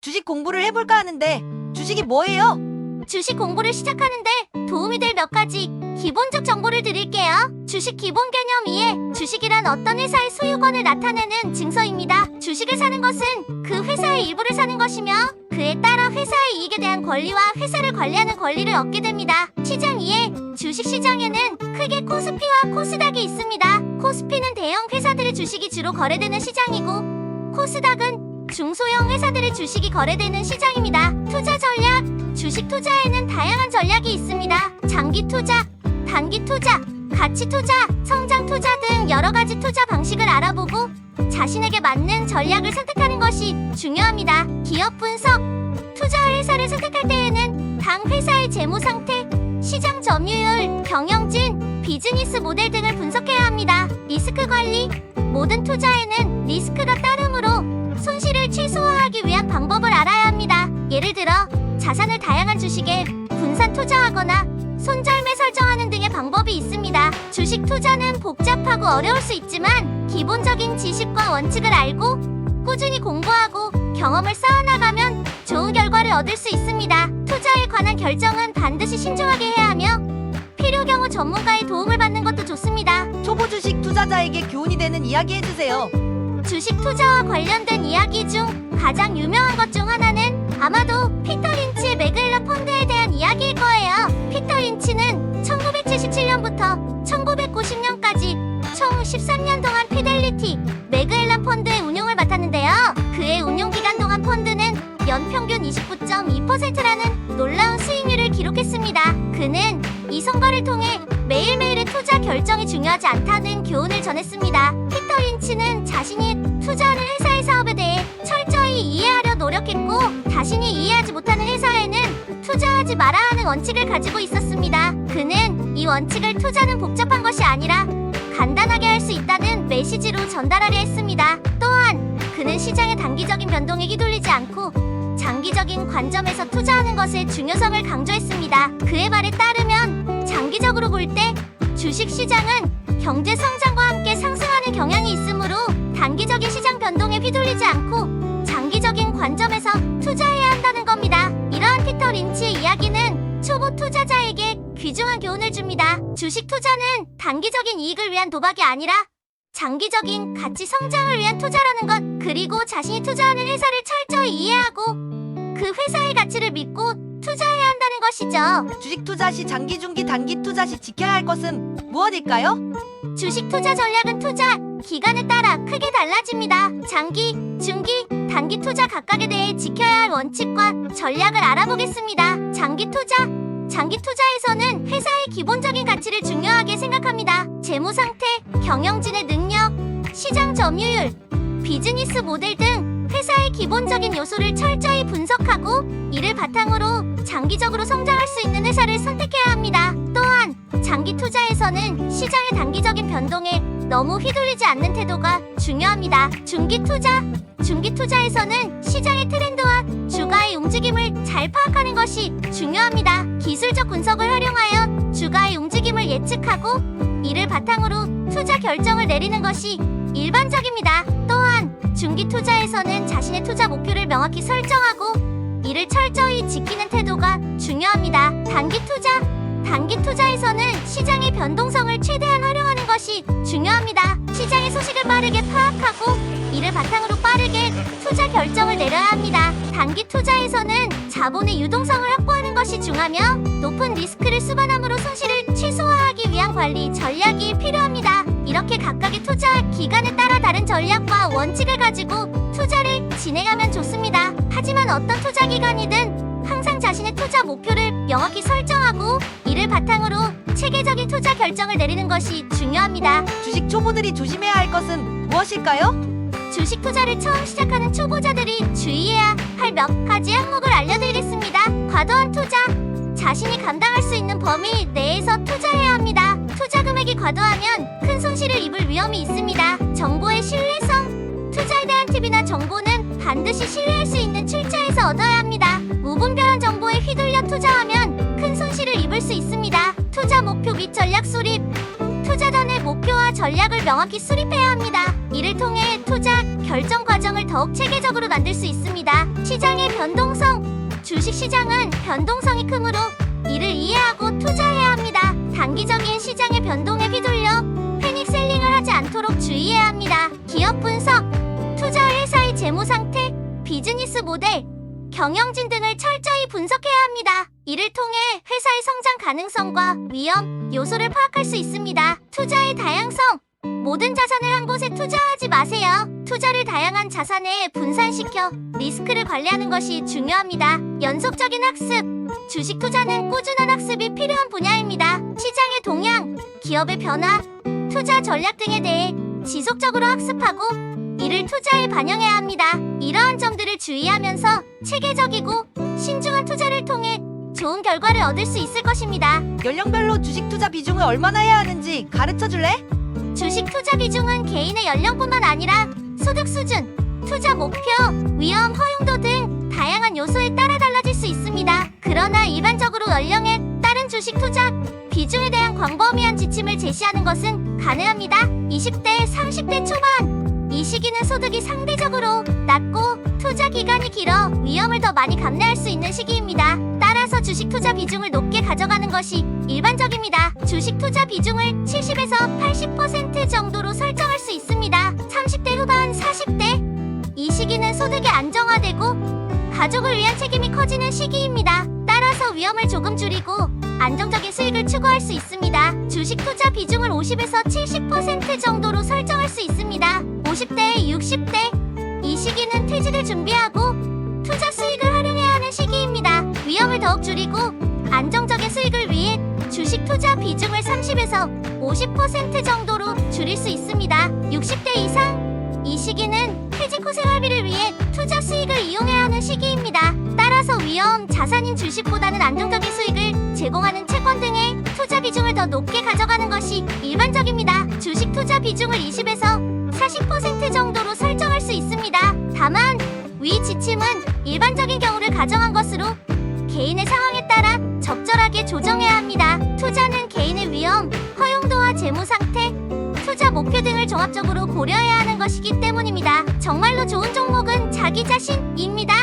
주식 공부를 해볼까 하는데 주식이 뭐예요? 주식 공부를 시작하는데 도움이 될 몇 가지 기본적 정보를 드릴게요. 주식 기본 개념 2에 주식이란 어떤 회사의 소유권을 나타내는 증서입니다. 주식을 사는 것은 그 회사의 일부를 사는 것이며 그에 따라 회사의 이익에 대한 권리와 회사를 관리하는 권리를 얻게 됩니다. 시장 2에 주식 시장에는 크게 코스피와 코스닥이 있습니다. 코스피는 대형 회사들의 주식이 주로 거래되는 시장이고 코스닥은 중소형 회사들의 주식이 거래되는 시장입니다. 투자 전략, 주식 투자에는 다양한 전략이 있습니다. 장기 투자, 단기 투자, 가치 투자, 성장 투자 등 여러 가지 투자 방식을 알아보고 자신에게 맞는 전략을 선택하는 것이 중요합니다. 기업 분석, 투자할 회사를 선택할 때에는 당 회사의 재무 상태, 시장 점유율, 경영진, 비즈니스 모델 등을 분석해야 합니다. 리스크 관리, 모든 투자에는 리스크가 따르므로 손실을 최소화하기 위한 방법을 알아야 합니다. 예를 들어 자산을 다양한 주식에 분산 투자하거나 손절매 설정하는 등의 방법이 있습니다. 주식 투자는 복잡하고 어려울 수 있지만 기본적인 지식과 원칙을 알고 꾸준히 공부하고 경험을 쌓아나가면 좋은 결과를 얻을 수 있습니다. 투자에 관한 결정은 반드시 신중하게 해야 하며 필요 경우 전문가의 도움을 받는 것도 좋습니다. 초보 주식 투자자에게 교훈이 되는 이야기 해주세요. 주식 투자와 관련된 이야기 중 가장 유명한 것 중 하나는 아마도 피터 린치의 매그앨런 펀드에 대한 이야기일 거예요. 피터 린치는 1977년부터 1990년까지 총 13년 동안 피델리티 매그앨런 펀드의 운용을 맡았는데요. 그의 운용 기간 동안 펀드는 연평균 29.2%라는 놀라운 수익률을 기록했습니다. 그는 이 성과를 통해 매일매일의 투자 결정이 중요하지 않다는 교훈을 전했습니다. 피터 린치는 자신이 투자하는 회사의 사업에 대해 철저히 이해하려 노력했고 자신이 이해하지 못하는 회사에는 투자하지 말아야 하는 원칙을 가지고 있었습니다. 그는 이 원칙을 투자는 복잡한 것이 아니라 간단하게 할 수 있다는 메시지로 전달하려 했습니다. 또한 그는 시장의 단기적인 변동에 휘둘리지 않고 장기적인 관점에서 투자하는 것의 중요성을 강조했습니다. 그의 말에 따르면 장기적으로 볼 때 주식 시장은 경제 성장과 함께 상승하는 경향이 있으므로 단기적인 시장 변동에 휘둘리지 않고 장기적인 관점에서 투자해야 한다는 겁니다. 이러한 피터 린치의 이야기는 초보 투자자에게 귀중한 교훈을 줍니다. 주식 투자는 단기적인 이익을 위한 도박이 아니라 장기적인 가치 성장을 위한 투자라는 것, 그리고 자신이 투자하는 회사를 철저히 이해하고 그 회사의 가치를 믿고 투자해야 한다는 것이죠. 주식 투자 시 장기, 중기, 단기 투자 시 지켜야 할 것은 무엇일까요? 주식 투자 전략은 투자 기간에 따라 크게 달라집니다. 장기, 중기, 단기 투자 각각에 대해 지켜야 할 원칙과 전략을 알아보겠습니다. 장기 투자에서는 회사의 기본적인 가치를 중요하게 생각합니다. 재무 상태, 경영진의 능력, 시장 점유율, 비즈니스 모델 등 회사의 기본적인 요소를 철저히 분석하고 이를 바탕으로 장기적으로 성장할 수 있는 회사를 선택해야 합니다. 또한 장기 투자에서는 시장의 단기적인 변동에 너무 휘둘리지 않는 태도가 중요합니다. 중기 투자에서는 시장의 트렌드와 주가의 움직임을 잘 파악하는 것이 중요합니다. 기술적 분석을 활용하여 주가의 움직임을 예측하고 이를 바탕으로 투자 결정을 내리는 것이 일반적입니다. 또한 중기 투자에서는 자신의 투자 목표를 명확히 설정하고 이를 철저히 지키는 태도가 중요합니다. 단기 투자에서는 시장의 변동성을 최대한 활용하는 것이 중요합니다. 시장의 소식을 빠르게 파악하고 이를 바탕으로 빠르게 투자 결정을 내려야 합니다. 단기 투자에서는 자본의 유동성을 확보하는 것이 중하며 높은 리스크를 수반함으로 손실을 최소화하기 위한 관리 전략이 필요합니다. 이렇게 각각의 투자 기간에 따라 다른 전략과 원칙을 가지고 투자를 진행하면 좋습니다. 하지만 어떤 투자 기간이든 항상 자신의 투자 목표를 명확히 설정하고 이를 바탕으로 체계적인 투자 결정을 내리는 것이 중요합니다. 주식 초보들이 조심해야 할 것은 무엇일까요? 주식 투자를 처음 시작하는 초보자들이 주의해야 할 몇 가지 항목을 알려드리겠습니다. 과도한 투자, 자신이 감당할 수 있는 범위 내에서 투자해야 합니다. 투자 금액이 과도하면 큰 손실을 입을 위험이 있습니다. 정보의 신뢰성, 투자에 대한 팁이나 정보는 반드시 신뢰할 수 있는 출처에서 얻어야 합니다. 무분별한 정보에 휘둘려 투자하면 큰 손실을 입을 수 있습니다. 투자 목표 및 전략 수립, 투자단의 목표와 전략을 명확히 수립해야 합니다. 이를 통해 투자 결정 과정을 더욱 체계적으로 만들 수 있습니다. 시장의 변동성. 주식시장은 변동성이 크므로 이를 이해하고 투자해야 합니다. 단기적인 시장의 변동에 휘둘려 패닉셀링을 하지 않도록 주의해야 합니다. 기업 분석. 투자 회사의 재무 상태, 비즈니스 모델, 경영진 등을 철저히 분석해야 합니다. 이를 통해 회사의 성장 가능성과 위험 요소를 파악할 수 있습니다. 투자의 다양성. 모든 자산을 한 곳에 투자하지 마세요. 투자를 다양한 자산에 분산시켜 리스크를 관리하는 것이 중요합니다. 연속적인 학습. 주식 투자는 꾸준한 학습이 필요한 분야입니다. 시장의 동향, 기업의 변화, 투자 전략 등에 대해 지속적으로 학습하고 이를 투자에 반영해야 합니다. 이러한 점들을 주의하면서 체계적이고 신중한 투자를 통해 좋은 결과를 얻을 수 있을 것입니다. 연령별로 주식 투자 비중을 얼마나 해야 하는지 가르쳐 줄래? 주식 투자 비중은 개인의 연령뿐만 아니라 소득 수준, 투자 목표, 위험, 허용도 등 다양한 요소에 따라 달라질 수 있습니다. 그러나 일반적으로 연령에 따른 주식 투자 비중에 대한 광범위한 지침을 제시하는 것은 가능합니다. 20대, 30대 초반. 이 시기는 소득이 상대적으로 낮고 투자 기간이 길어 위험을 더 많이 감내할 수 있는 시기입니다. 따라서 주식 투자 비중을 높게 가져가는 것이 일반적입니다. 주식 투자 비중을 70에서 80% 정도로 설정할 수 있습니다. 30대 후반, 40대. 이 시기는 소득이 안정화되고 가족을 위한 책임이 커지는 시기입니다. 따라서 위험을 조금 줄이고 안정적인 수익을 추구할 수 있습니다. 주식 투자 비중을 50에서 70% 정도로 설정할 수 있습니다. 50대, 60대. 이 시기는 퇴직을 준비하고 투자 수익을 활용해야 하는 시기입니다. 위험을 더욱 줄이고 안정적인 수익을 위해 주식 투자 비중을 30에서 50% 정도로 줄일 수 있습니다. 60대 이상. 이 시기는 퇴직 후 생활비를 위해 투자 수익을 이용해야 하는 시기입니다. 따라서 위험 자산인 주식보다는 안정적인 수익을 제공하는 채권 등의 투자 비중을 더 높게 가져가는 것이 일반적입니다. 주식 투자 비중을 20에서 40% 정도로 설정할 수 있습니다. 다만 위 지침은 일반적인 경우를 가정한 것으로 개인의 상황에 따라 적절하게 조정해야 합니다. 투자는 개인의 위험, 허용도와 재무 상태, 투자 목표 등을 종합적으로 고려해야 하는 것이기 때문입니다. 정말로 좋은 종목은 자기 자신입니다.